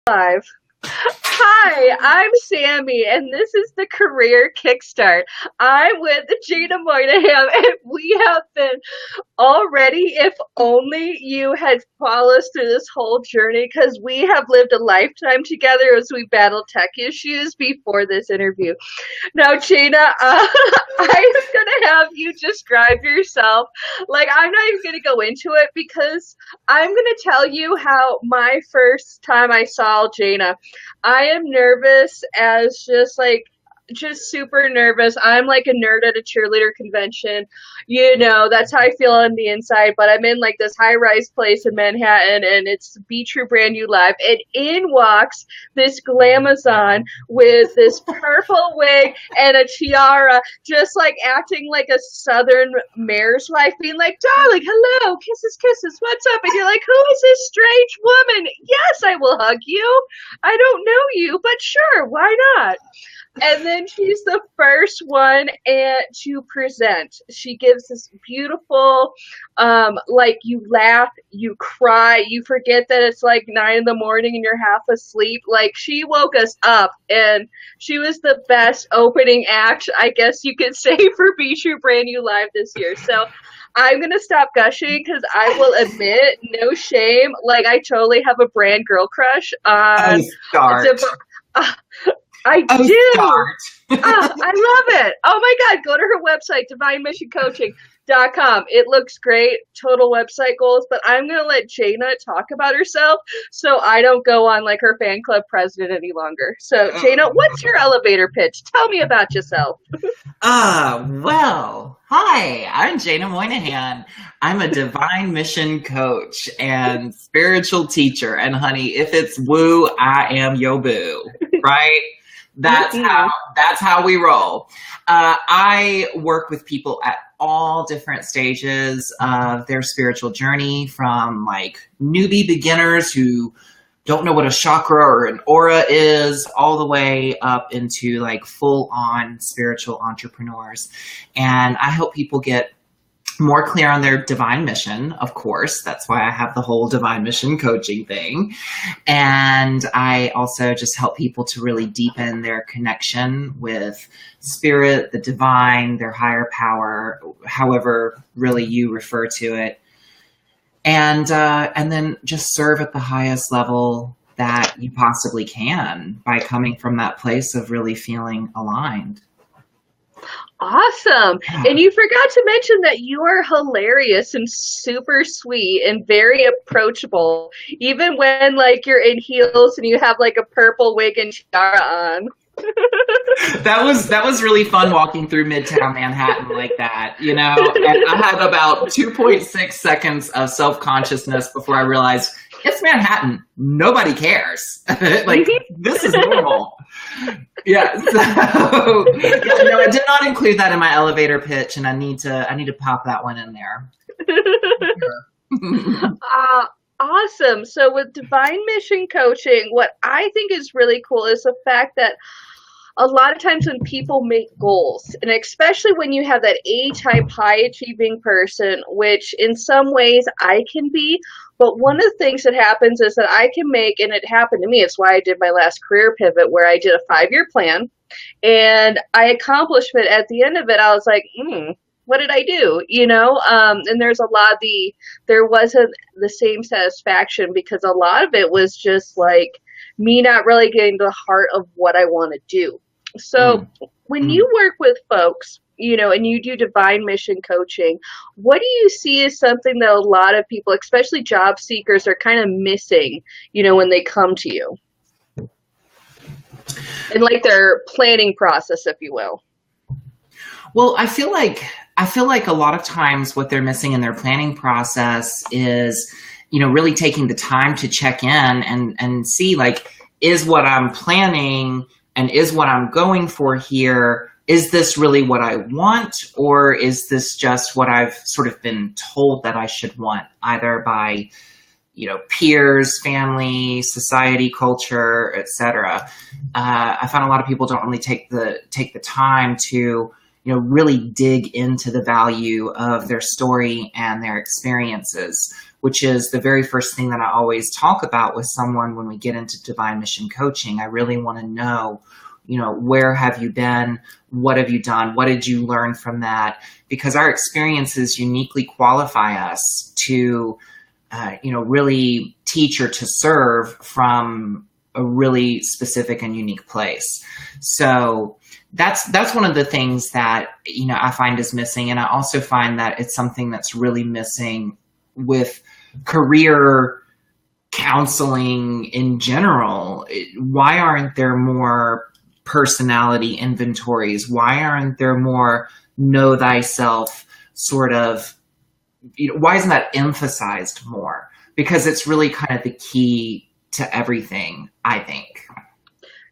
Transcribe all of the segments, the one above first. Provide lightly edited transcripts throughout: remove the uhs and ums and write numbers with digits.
Live. Hi, I'm Sami, and this is the Career Kickstart. I'm with Jaena Moynihan, and we have been already, if only you had followed us through this whole journey, because we have lived a lifetime together as we battle tech issues before this interview. Now, Jaena, I'm going to have you describe yourself. Like, I'm not even going to go into it because I'm going to tell you how my first time I saw Jaena, I am nervous as just super nervous. I'm like a nerd at a cheerleader convention. You know, that's how I feel on the inside. But I'm in like this high-rise place in Manhattan, and it's Be True Brand New Live. And in walks this glamazon with this purple wig and a tiara, just like acting like a Southern mayor's wife, being like, darling, hello, kisses, kisses, what's up? And you're like, who is this strange woman? Yes, I will hug you. I don't know you, but sure, why not? And then she's the first one to present. She gives this beautiful, like you laugh, you cry, you forget that it's like 9 in the morning and you're half asleep. Like she woke us up, and she was the best opening act, I guess you could say, for Be True Brand New Live this year. So I'm going to stop gushing because I will admit, no shame, like I totally have a brand girl crush on I do. I love it. Oh my God. Go to her website, divinemissioncoaching.com. It looks great. Total website goals. But I'm going to let Jaena talk about herself so I don't go on like her fan club president any longer. So Jaena, what's your elevator pitch? Tell me about yourself. Well, hi, I'm Jaena Moynihan. I'm a divine mission coach and spiritual teacher. And honey, if it's woo, I am yo boo, right? That's how we roll. I work with people at all different stages of their spiritual journey, from like newbie beginners who don't know what a chakra or an aura is, all the way up into like full on spiritual entrepreneurs. And I help people get more clear on their divine mission, of course. That's why I have the whole divine mission coaching thing. And I also just help people to really deepen their connection with spirit, the divine, their higher power, however really you refer to it. And then just serve at the highest level that you possibly can by coming from that place of really feeling aligned. Awesome. And you forgot to mention that you are hilarious and super sweet and very approachable, even when like you're in heels and you have like a purple wig and tiara on. That was really fun walking through Midtown Manhattan like that, you know, and I had about 2.6 seconds of self-consciousness before I realized it's Manhattan. Nobody cares. Like, this is normal. Yeah. So, I did not include that in my elevator pitch, and I need to pop that one in there. Awesome. So with Divine Mission Coaching, what I think is really cool is the fact that a lot of times when people make goals, and especially when you have that A-type high-achieving person, which in some ways I can be, but one of the things that happens is that I can make, and it happened to me, it's why I did my last career pivot, where I did a 5-year plan, and I accomplished it. At the end of it, I was like, what did I do? You know, and there wasn't the same satisfaction, because a lot of it was just like me not really getting to the heart of what I want to do. So when you work with folks, you know, and you do divine mission coaching, what do you see as something that a lot of people, especially job seekers, are kind of missing, you know, when they come to you? And like their planning process, if you will. Well, I feel like a lot of times what they're missing in their planning process is, you know, really taking the time to check in and see, like, is what I'm planning and is what I'm going for here, is this really what I want, or is this just what I've sort of been told that I should want, either by, you know, peers, family, society, culture, etc. I find a lot of people don't really take the time to really dig into the value of their story and their experiences, which is the very first thing that I always talk about with someone when we get into divine mission coaching. I really want to know, where have you been? What have you done? What did you learn from that? Because our experiences uniquely qualify us to, really teach or to serve from a really specific and unique place. So that's one of the things that, I find is missing. And I also find that it's something that's really missing with career counseling in general. Why aren't there more personality inventories? Why aren't there more know thyself sort of, why isn't that emphasized more? Because it's really kind of the key to everything, I think.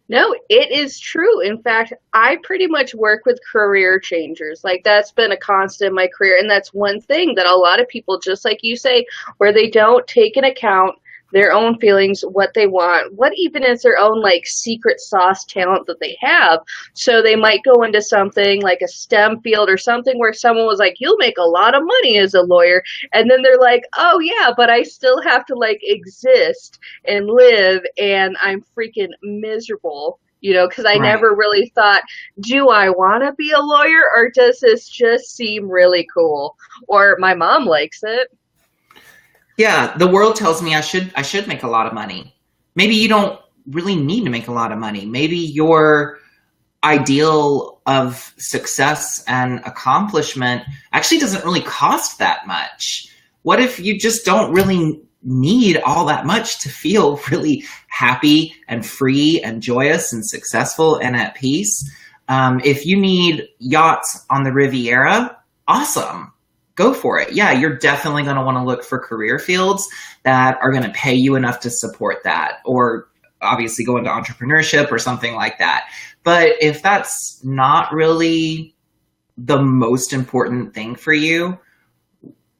No, it is true. In fact, I pretty much work with career changers. Like, that's been a constant in my career. And that's one thing that a lot of people, just like you say, where they don't take into account their own feelings, what they want, what even is their own secret sauce talent that they have. So they might go into something like a STEM field or something where someone was like, you'll make a lot of money as a lawyer. And then they're like, oh yeah, but I still have to exist and live, and I'm freaking miserable. Because I never really thought, do I want to be a lawyer, or does this just seem really cool? Or my mom likes it. Yeah, the world tells me I should make a lot of money. Maybe you don't really need to make a lot of money. Maybe your ideal of success and accomplishment actually doesn't really cost that much. What if you just don't really need all that much to feel really happy and free and joyous and successful and at peace? If you need yachts on the Riviera, awesome. Go for it. Yeah, you're definitely going to want to look for career fields that are going to pay you enough to support that, or obviously go into entrepreneurship or something like that. But if that's not really the most important thing for you,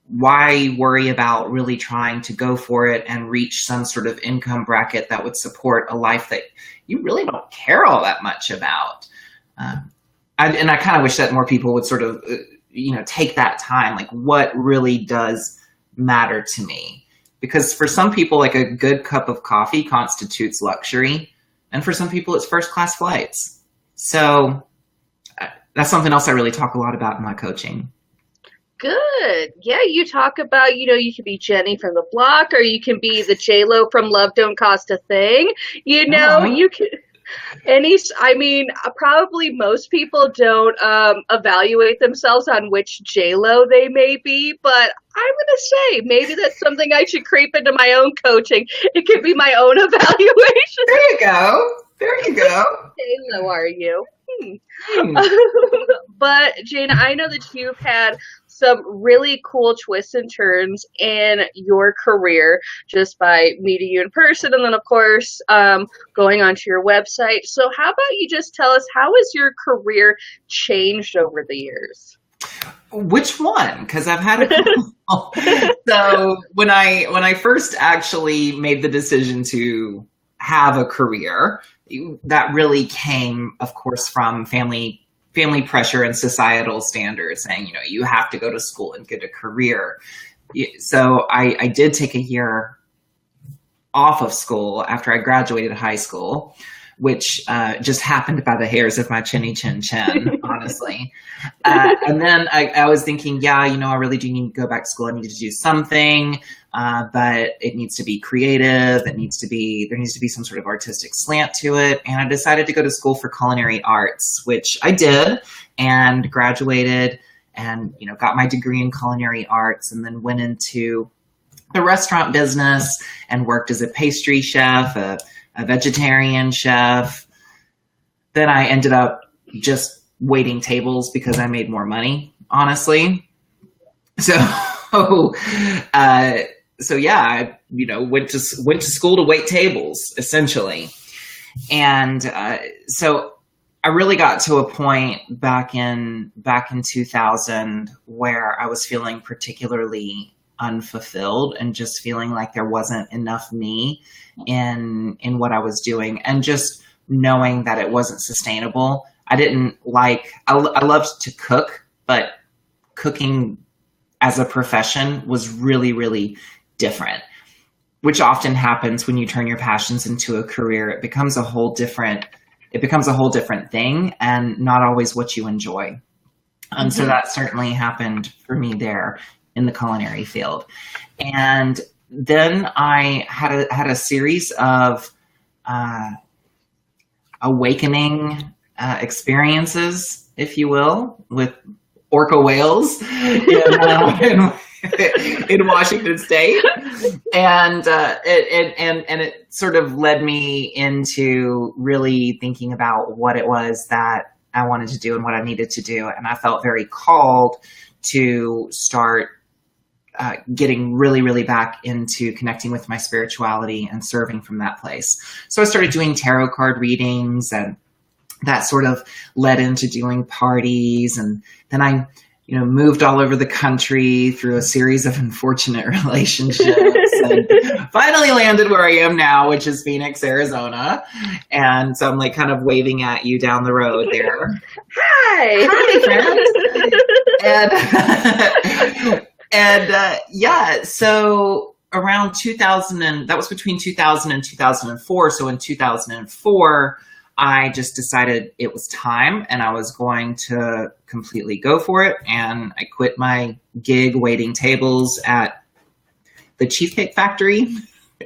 why worry about really trying to go for it and reach some sort of income bracket that would support a life that you really don't care all that much about? And I kind of wish that more people would sort of take that time, what really does matter to me? Because for some people, a good cup of coffee constitutes luxury. And for some people, it's first class flights. So that's something else I really talk a lot about in my coaching. Good. Yeah, you talk about, you can be Jenny from the block, or you can be the J-Lo from Love Don't Cost a Thing. You can... probably most people don't evaluate themselves on which J-Lo they may be, but I'm going to say maybe that's something I should creep into my own coaching. It could be my own evaluation. There you go. There you go. J-Lo, are you? But Jaena, I know that you've had some really cool twists and turns in your career just by meeting you in person, and then of course going onto your website. So how about you just tell us, how has your career changed over the years? Which one? Because I've had a couple. So when I first actually made the decision to have a career, that really came, of course, from family pressure and societal standards saying, you have to go to school and get a career. So I did take a year off of school after I graduated high school, which just happened by the hairs of my chinny chin chin, honestly. And then I was thinking, I really do need to go back to school. I need to do something, but it needs to be creative. There needs to be some sort of artistic slant to it. And I decided to go to school for culinary arts, which I did, and graduated and, got my degree in culinary arts, and then went into the restaurant business and worked as a pastry chef, a vegetarian chef. Then I ended up just waiting tables because I made more money, honestly. So yeah, I went to school to wait tables, essentially. And so I really got to a point back in 2000 where I was feeling particularly unfulfilled and just feeling like there wasn't enough me in what I was doing, and just knowing that it wasn't sustainable. I didn't like, I loved to cook, but cooking as a profession was really, really different, which often happens when you turn your passions into a career. It becomes a whole different thing, and not always what you enjoy. And so that certainly happened for me there in the culinary field. And then I had a series of awakening experiences, if you will, with orca whales in Washington State, and it sort of led me into really thinking about what it was that I wanted to do and what I needed to do, and I felt very called to start getting really, really back into connecting with my spirituality and serving from that place. So I started doing tarot card readings, and that sort of led into doing parties. And then I, moved all over the country through a series of unfortunate relationships and finally landed where I am now, which is Phoenix, Arizona. And so I'm like kind of waving at you down the road there. Hi. Hi, friends. Yeah, so around 2000, that was between 2000 and 2004. So in 2004, I just decided it was time and I was going to completely go for it. And I quit my gig waiting tables at the Cheesecake Factory.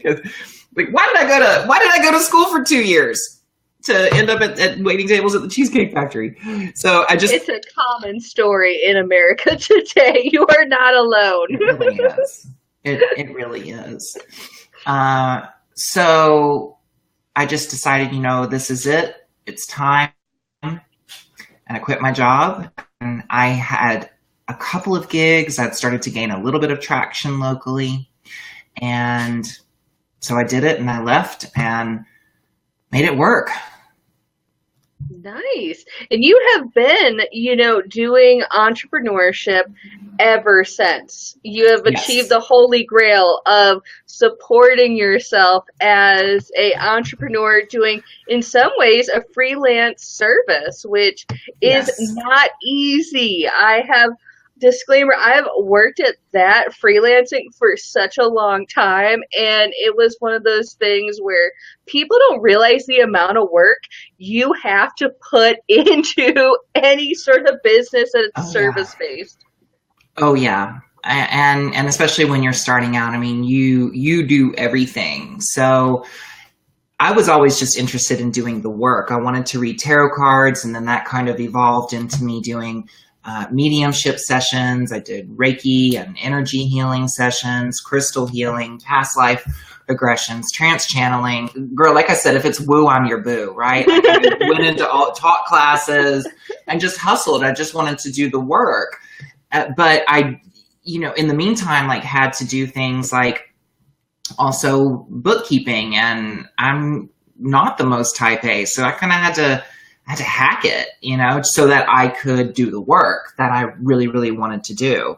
Like, why did I go to school for 2 years to end up at waiting tables at the Cheesecake Factory? So it's a common story in America today. You are not alone. It really is. It really is. So I just decided, this is it. It's time. And I quit my job, and I had a couple of gigs. I'd started to gain a little bit of traction locally. And so I did it, and I left and made it work. Nice. And you have been, doing entrepreneurship ever since. You have achieved the holy grail of supporting yourself as an entrepreneur, doing, in some ways, a freelance service, which is not easy. Disclaimer, I've worked at that freelancing for such a long time, and it was one of those things where people don't realize the amount of work you have to put into any sort of business that's service-based. Oh, yeah. And especially when you're starting out, I mean, you do everything. So I was always just interested in doing the work. I wanted to read tarot cards, and then that kind of evolved into me doing mediumship sessions. I did Reiki and energy healing sessions, crystal healing, past life regressions, trance channeling. Girl, like I said, if it's woo, I'm your boo, right? Like I went into all taught classes and just hustled. I just wanted to do the work. But I, in the meantime, like had to do things like also bookkeeping, and I'm not the most type A. So I kind of had to hack it, so that I could do the work that I really, really wanted to do.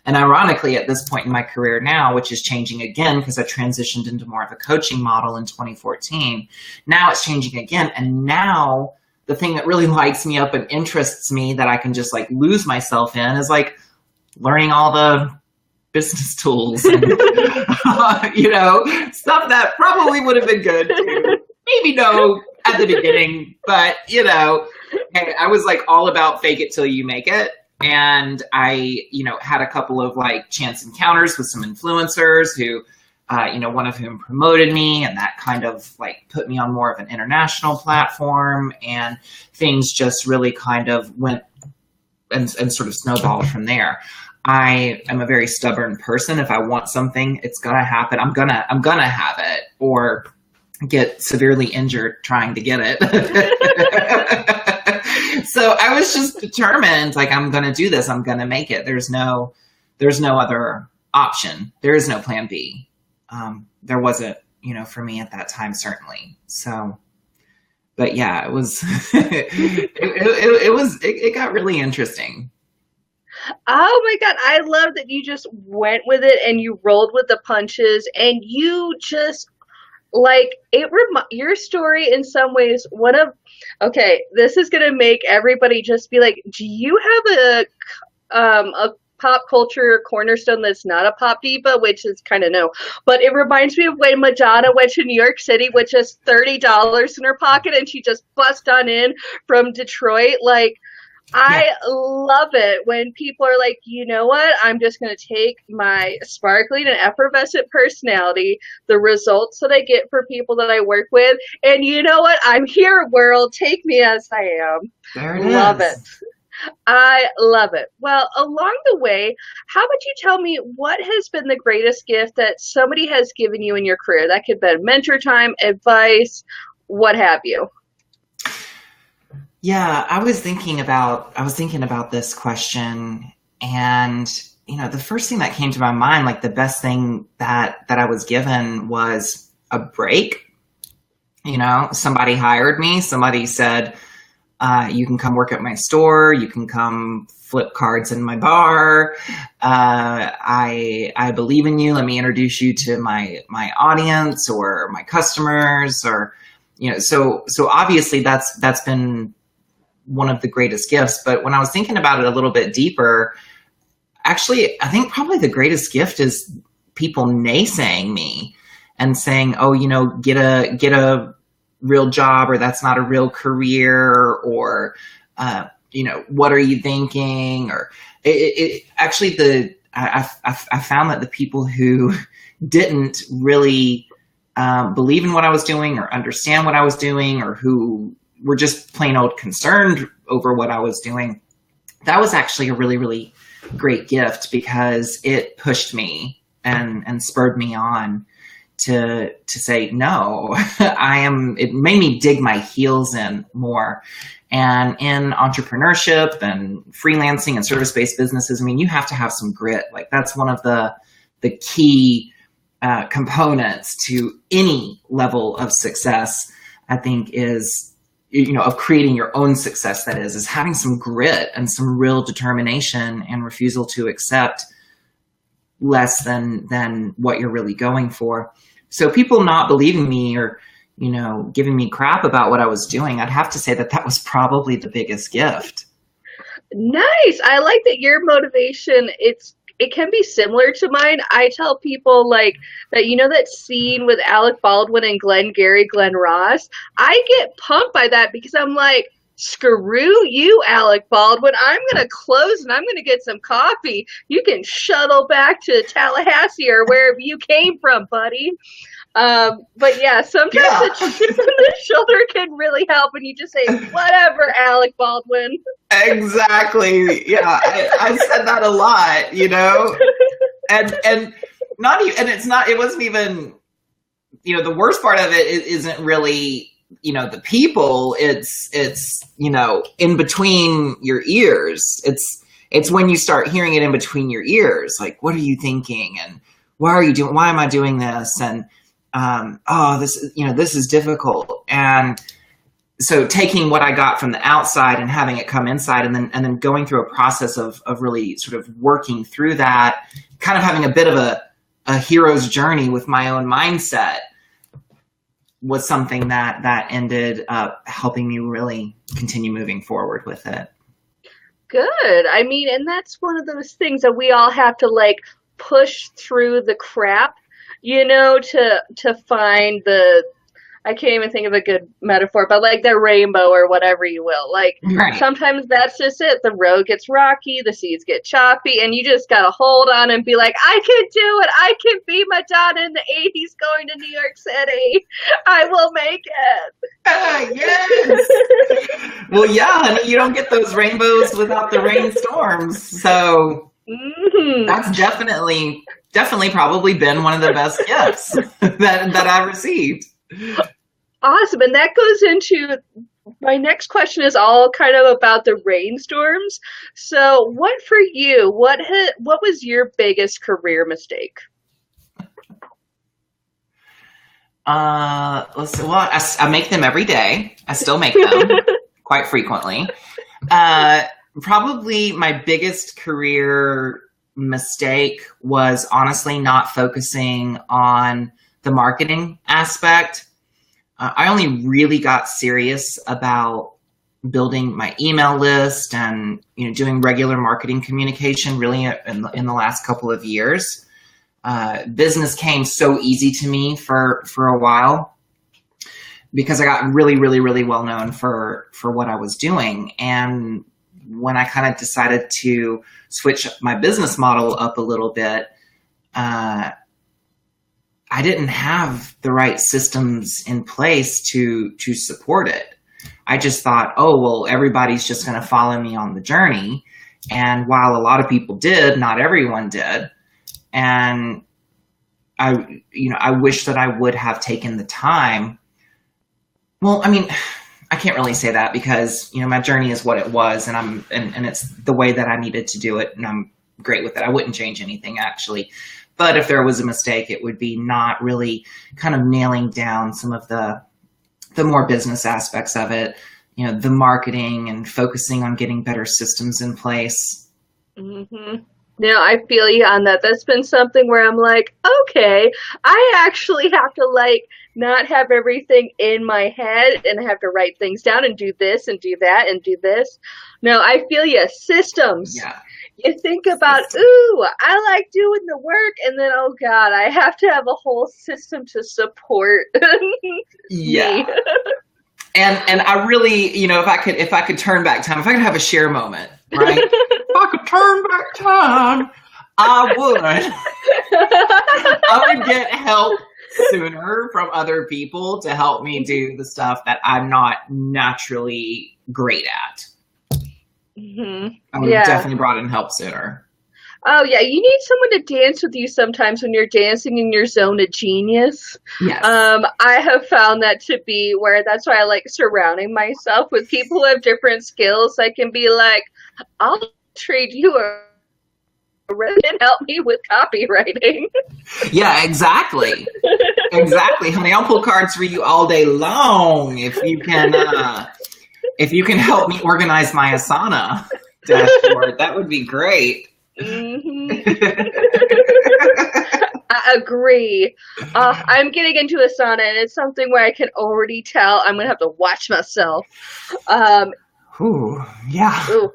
And ironically, at this point in my career now, which is changing again because I transitioned into more of a coaching model in 2014, now it's changing again. And now the thing that really lights me up and interests me that I can just like lose myself in is like learning all the business tools and, stuff that probably would have been good to maybe know at the beginning, but I was like all about fake it till you make it. And I, had a couple of like chance encounters with some influencers who, one of whom promoted me, and that kind of like put me on more of an international platform, and things just really kind of went and sort of snowballed from there. I am a very stubborn person. If I want something, it's gonna happen. I'm gonna have it, or get severely injured trying to get it. So I was just determined, like, I'm going to do this. I'm going to make it. There's no other option. There is no plan B. There wasn't, for me at that time, certainly. So, but yeah, it was, it got really interesting. Oh my God. I love that you just went with it and you rolled with the punches, and you just like your story in some ways, okay, this is gonna make everybody just be like, do you have a pop culture cornerstone that's not a pop diva, which is kind of no, but it reminds me of when Madonna went to New York City with just $30 in her pocket and she just bust on in from Detroit. Like, I love it when people are like, you know what, I'm just going to take my sparkling and effervescent personality, the results that I get for people that I work with, and you know what, I'm here, world, take me as I am. There it Love is. it. I love it. Well, along the way, how about you tell me what has been the greatest gift that somebody has given you in your career? That could be mentor time, advice, what have you. Yeah, I was thinking about this question, and the first thing that came to my mind, like the best thing that I was given was a break. Somebody hired me. Somebody said, you can come work at my store. You can come flip cards in my bar. I believe in you. Let me introduce you to my audience or my customers, or so obviously that's been one of the greatest gifts. But when I was thinking about it a little bit deeper, actually, I think probably the greatest gift is people naysaying me and saying, oh, get a real job, or that's not a real career, or, what are you thinking? Or actually I found that the people who didn't really believe in what I was doing or understand what I was doing, or who were just plain old concerned over what I was doing, that was actually a really, really great gift, because it pushed me and spurred me on to say, no, it made me dig my heels in more. And in entrepreneurship and freelancing and service-based businesses, you have to have some grit. Like, that's one of the key components to any level of success, I think, is of creating your own success, that is having some grit and some real determination and refusal to accept less than what you're really going for. So people not believing me, or, giving me crap about what I was doing, I'd have to say that was probably the biggest gift. Nice. I like that your motivation, it can be similar to mine. I tell people like that, that scene with Alec Baldwin and Glenn Ross, I get pumped by that because I'm like, screw you, Alec Baldwin. I'm going to close and I'm going to get some coffee. You can shuttle back to Tallahassee or wherever you came from, buddy. But yeah, sometimes the chip on the shoulder can really help, and you just say, whatever, Alec Baldwin. Exactly. Yeah, I said that a lot, and not even, and it wasn't even, the worst part of it isn't really, the people, it's in between your ears. It's when you start hearing it in between your ears, like, what are you thinking? And why am I doing this? And, this is difficult. And so taking what I got from the outside and having it come inside, and then going through a process of really sort of working through that, kind of having a bit of a hero's journey with my own mindset, was something that ended up helping me really continue moving forward with it. Good. And that's one of those things that we all have to like push through the crap, to find I can't even think of a good metaphor, but like the rainbow or whatever you will. Like, right. Sometimes that's just it. The road gets rocky, the seas get choppy, and you just got to hold on and be like, I can do it. I can be Madonna in the 80s going to New York City. I will make it. Yes. Well, yeah, honey, you don't get those rainbows without the rainstorms. So that's definitely probably been one of the best gifts that I've received. Awesome. And that goes into my next question, is all kind of about the rainstorms. So what for you, what was your biggest career mistake? Let's see. Well, I make them every day. I still make them quite frequently. Probably my biggest career mistake was honestly not focusing on the marketing aspect. I only really got serious about building my email list and, you know, doing regular marketing communication really in the last couple of years. Business came so easy to me for a while because I got really, really, really well known for what I was doing. And when I kind of decided to switch my business model up a little bit, I didn't have the right systems in place to support it. I just thought, oh, well, everybody's just going to follow me on the journey. And while a lot of people did, not everyone did. And I wish that I would have taken the time. Well, I mean, I can't really say that because, you know, my journey is what it was, and it's the way that I needed to do it, and I'm great with it. I wouldn't change anything, actually. But if there was a mistake, it would be not really kind of nailing down some of the more business aspects of it, you know, the marketing and focusing on getting better systems in place. Mm-hmm. Now, I feel you on that. That's been something where I'm like, okay, I actually have to not have everything in my head and I have to write things down and do this and do that and do this. No, I feel you. Systems. Yeah. You think about, ooh, I like doing the work, and then, oh God, I have to have a whole system to support yeah. me. And I really, you know, if I could turn back time, if I could have a share moment, right? If I could turn back time, I would get help sooner from other people to help me do the stuff that I'm not naturally great at. Mm-hmm. I would have definitely brought in help sooner. Oh, yeah. You need someone to dance with you sometimes when you're dancing in your zone of genius. Yes. I have found that to be where that's why I like surrounding myself with people who have different skills. I can be like, I'll trade you a resume and help me with copywriting. Yeah, exactly. Exactly, honey. I'll pull cards for you all day long if you can help me organize my Asana dashboard. That would be great. Mm-hmm. I agree. I'm getting into Asana, and it's something where I can already tell I'm gonna have to watch myself. Ooh, yeah. Ooh,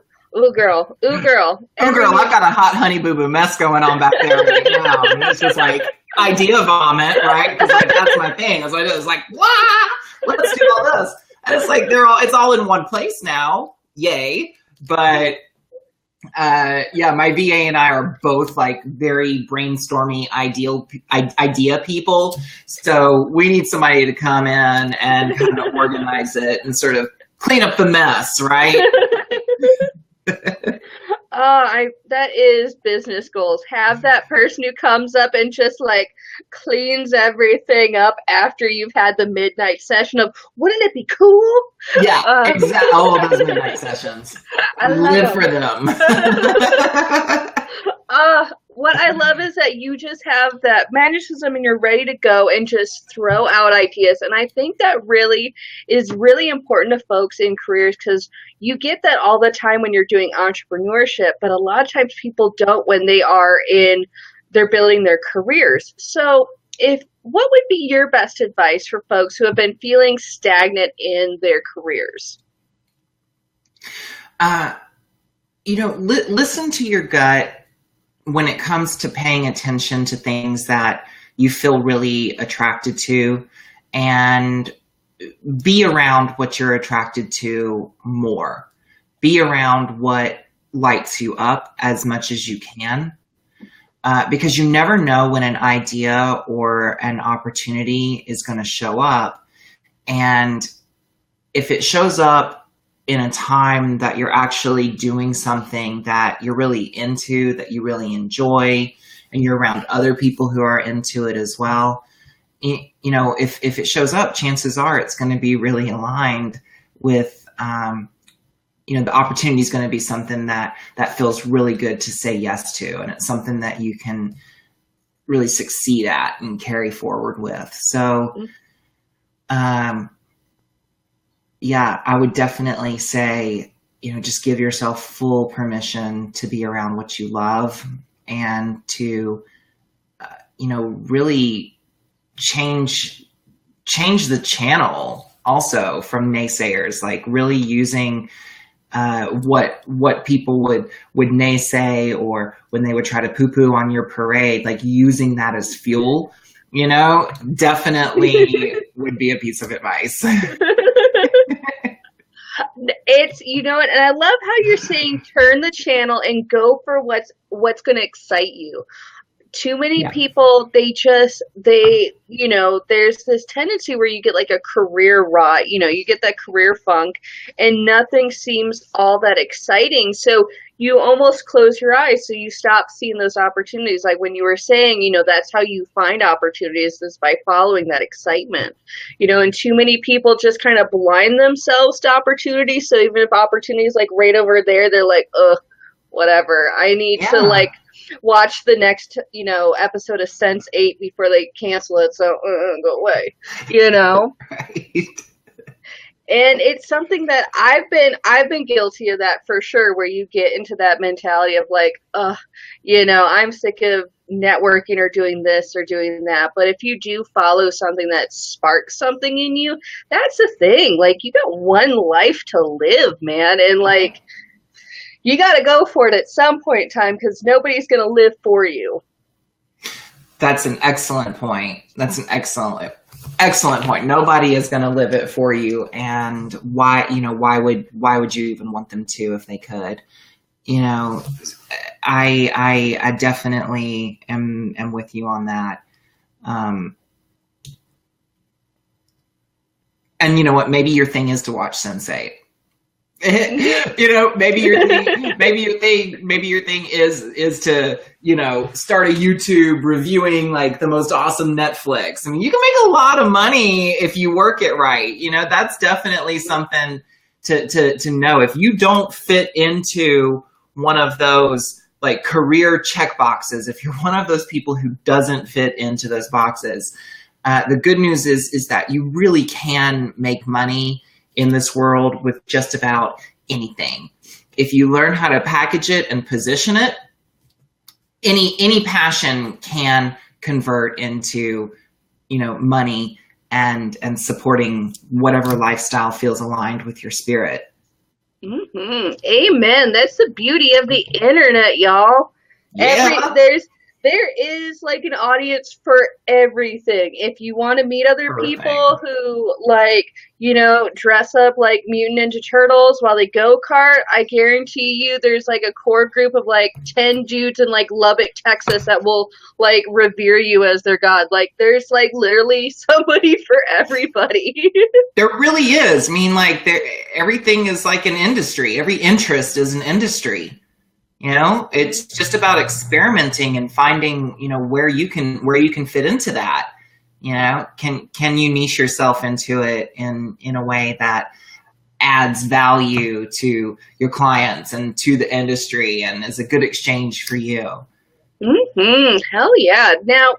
girl. Ooh, girl. I've got a hot honey boo boo mess going on back there right now. And it's just like idea vomit, right? Because that's my thing. That's what I do. It's like, wow, let's do all this. And it's like it's all in one place now. Yay. But my VA and I are both like very brainstormy idea people. So we need somebody to come in and kind of organize it and sort of clean up the mess, right? That is business goals. Have that person who comes up and just like cleans everything up after you've had the midnight session of, wouldn't it be cool? Yeah, exactly. All those midnight sessions. I live for them. What I love is that you just have that magnetism and you're ready to go and just throw out ideas. And I think that really is really important to folks in careers, because you get that all the time when you're doing entrepreneurship, but a lot of times people don't when they're building their careers. So what would be your best advice for folks who have been feeling stagnant in their careers? Listen to your gut when it comes to paying attention to things that you feel really attracted to, and be around what you're attracted to more. Be around what lights you up as much as you can, because you never know when an idea or an opportunity is going to show up. And if it shows up in a time that you're actually doing something that you're really into, that you really enjoy, and you're around other people who are into it as well, if it shows up, chances are it's going to be really aligned with, the opportunity is going to be something that feels really good to say yes to, and it's something that you can really succeed at and carry forward with. So, I would definitely say, just give yourself full permission to be around what you love, and to, really change the channel also from naysayers, like really using what people would naysay, or when they would try to poo-poo on your parade, like using that as fuel, definitely would be a piece of advice. It's, and I love how you're saying turn the channel and go for what's going to excite you. Too many people, there's this tendency where you get like a career rot, you get that career funk and nothing seems all that exciting. So you almost close your eyes. So you stop seeing those opportunities. Like when you were saying, that's how you find opportunities, is by following that excitement, and too many people just kind of blind themselves to opportunities. So even if opportunities like right over there, they're like, ugh, whatever. I need to like watch the next, episode of Sense8 before they cancel it. So go away, Right. And it's something that I've been guilty of that for sure, where you get into that mentality of like, I'm sick of networking or doing this or doing that. But if you do follow something that sparks something in you, that's the thing. Like, you got one life to live, man. And like, you got to go for it at some point in time, because nobody's going to live for you. That's an excellent point. That's an excellent point. Nobody is going to live it for you. And why would you even want them to if they could? I definitely am with you on that. And you know what? Maybe your thing is to watch Sense8. Maybe your thing is to, start a YouTube reviewing like the most awesome Netflix. I mean, you can make a lot of money if you work it right. That's definitely something to know. If you don't fit into one of those like career check boxes, if you're one of those people who doesn't fit into those boxes, the good news is that you really can make money in this world with just about anything. If you learn how to package it and position it, any passion can convert into, money and supporting whatever lifestyle feels aligned with your spirit. Mm-hmm. Amen. That's the beauty of the internet, y'all. Yeah. There is like an audience for everything. If you want to meet other people who like, dress up like Mutant Ninja Turtles while they go-kart, I guarantee you there's like a core group of like 10 dudes in like Lubbock, Texas that will like revere you as their god. Like there's like literally somebody for everybody. There really is. I mean, like everything is like an industry. Every interest is an industry. It's just about experimenting and finding, where you can fit into that. Can you niche yourself into it in a way that adds value to your clients and to the industry and is a good exchange for you? Mm-hmm. Hell yeah. Now,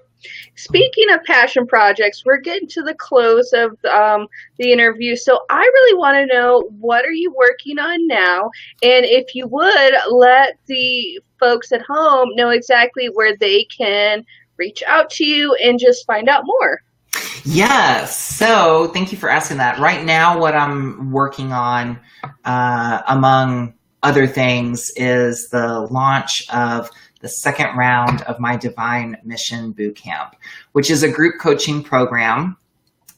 speaking of passion projects, we're getting to the close of the interview. So I really want to know, what are you working on now? And if you would, let the folks at home know exactly where they can reach out to you and just find out more. Yes. So thank you for asking that. Right now, what I'm working on, among other things, is the launch of the second round of my Divine Mission Bootcamp, which is a group coaching program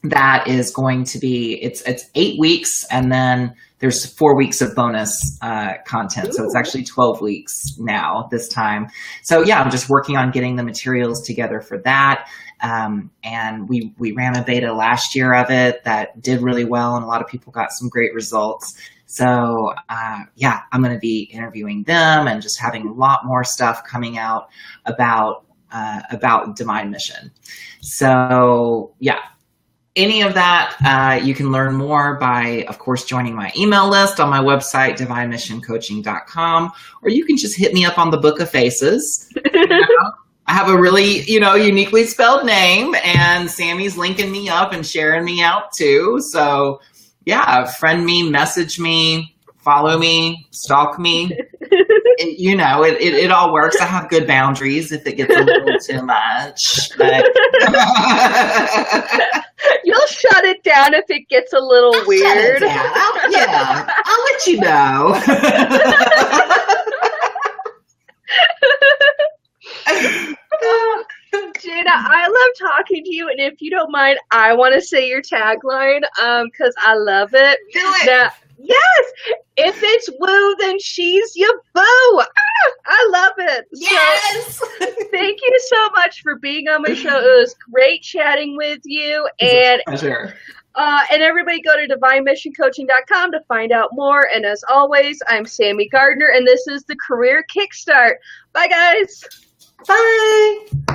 that is going to be, it's 8 weeks, and then there's 4 weeks of bonus content. Ooh. So it's actually 12 weeks now this time. So yeah, I'm just working on getting the materials together for that. And we ran a beta last year of it that did really well, and a lot of people got some great results. So yeah, I'm going to be interviewing them and just having a lot more stuff coming out about Divine Mission. So yeah, any of that, you can learn more by, of course, joining my email list on my website, divinemissioncoaching.com, or you can just hit me up on the Book of Faces. I have a really, uniquely spelled name, and Sammy's linking me up and sharing me out too. So yeah, friend me, message me, follow me, stalk me, it all works. I have good boundaries if it gets a little too much. But you'll shut it down if it gets a little weird. I'll let you know. Jaena, I love talking to you, and if you don't mind, I want to say your tagline because I love it. Do it. Now, yes, if it's woo, then she's your boo. I love it. Yes. So, thank you so much for being on my show. It was great chatting with you, and pleasure. And everybody go to divinemissioncoaching.com to find out more. And as always, I'm Sami Gardner, and this is the Career Kickstart. Bye, guys. Bye.